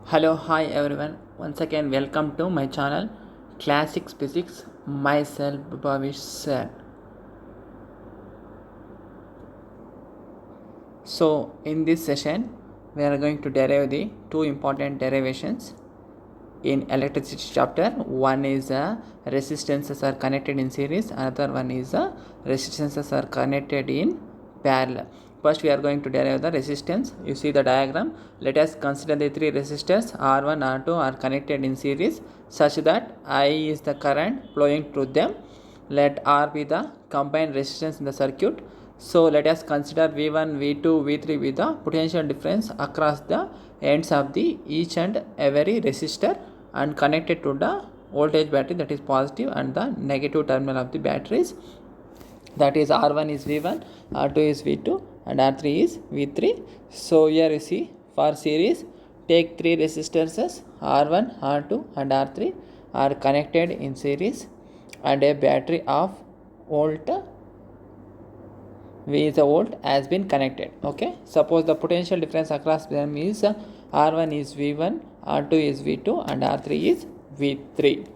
Hello, hi everyone. Once again, welcome to my channel Classics Physics. Myself, Bhavish sir. So, in this session, we are going to derive the two important derivations in electricity chapter. One is resistances are connected in series, another one is resistances are connected in parallel. First we are going to derive the resistance. You see the diagram. Let us consider the three resistors R1, R2 are connected in series such that I is the current flowing through them. Let R be the combined resistance in the circuit. So let us consider V1, V2, V3 with the potential difference across the ends of the each and every resistor and connected to the voltage battery, that is positive, and the negative terminal of the batteries, that is R1 is V1, R2 is V2 and R3 is V3. So here you see, for series, take three resistors R1, R2 and R3 are connected in series and a battery of volt V is a volt has been connected. Okay, suppose the potential difference across them is R1 is V1, R2 is V2 and R3 is V3.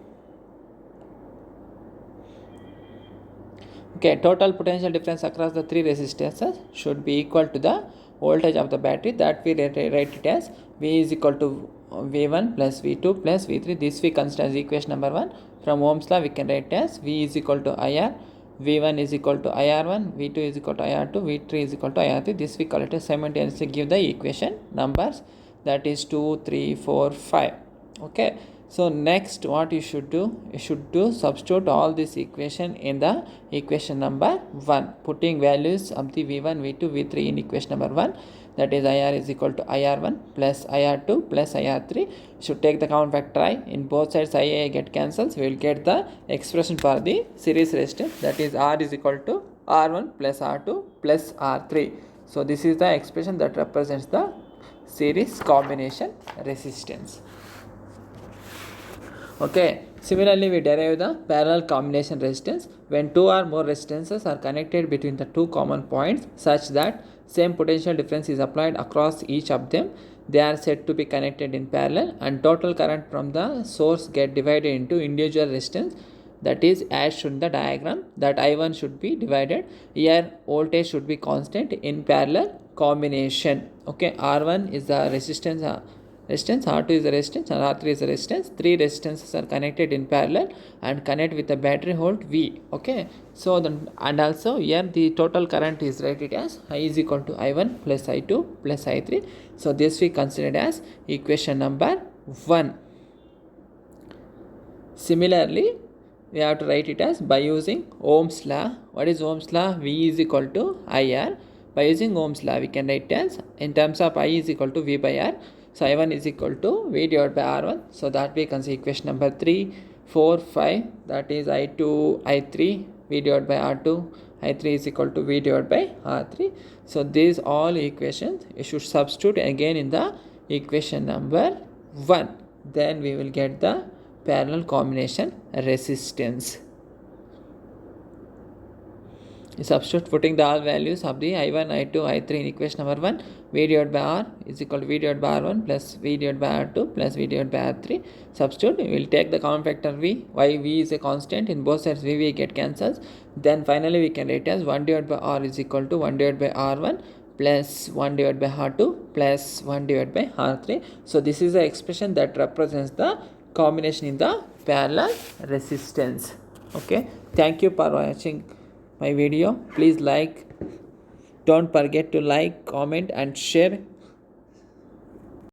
Okay, total potential difference across the three resistances should be equal to the voltage of the battery, that we write it as V is equal to V1 plus V2 plus V3. This we consider as equation number 1. From Ohm's law we can write as V is equal to IR, V1 is equal to IR1, V2 is equal to IR2, V3 is equal to IR3. This we call it as simultaneously give the equation numbers, that is 2, 3, 4, 5. Okay, so next what you should do, substitute all this equation in the equation number 1, putting values of the V1, V2, V3 in equation number 1, that is IR is equal to IR1 plus IR2 plus IR3. Should take the common factor I. In both sides I get cancels. We will get the expression for the series resistance, that is R is equal to R1 plus R2 plus R3. So this is the expression that represents the series combination resistance. Okay, similarly we derive the parallel combination resistance when two or more resistances are connected between the two common points such that same potential difference is applied across each of them. They are said to be connected in parallel and total current from the source get divided into individual resistance, that is as shown in the diagram, that I1 should be divided. Here voltage should be constant in parallel combination. Okay, R1 is the resistance, R2 is the resistance and R3 is the resistance. Three resistances are connected in parallel and connect with the battery volt V. Okay, so then, and also here the total current is rated as I is equal to I1 plus I2 plus I3. So this we considered as equation number 1. Similarly, we have to write it as by using Ohm's law. What is Ohm's law? V is equal to IR. By using Ohm's law, we can write as in terms of I is equal to V by R. So I1 is equal to V divided by R1. So that we can see equation number 3, 4, 5. That is I2, I3, V divided by R2. I3 is equal to V divided by R3. So these all equations you should substitute again in the equation number 1. Then we will get the parallel combination resistance. Substitute putting the all values of the I1, I2, I3 in equation number 1. V divided by R is equal to V divided by R1 plus V divided by R2 plus V divided by R3. Substitute, we will take the common factor V. Why V is a constant, in both sides V get cancels. Then finally we can write as 1 divided by R is equal to 1 divided by R1 plus 1 divided by R2 plus 1 divided by R3. So this is the expression that represents the combination in the parallel resistance. Okay, thank you for watching my video. Please don't forget to like, comment and share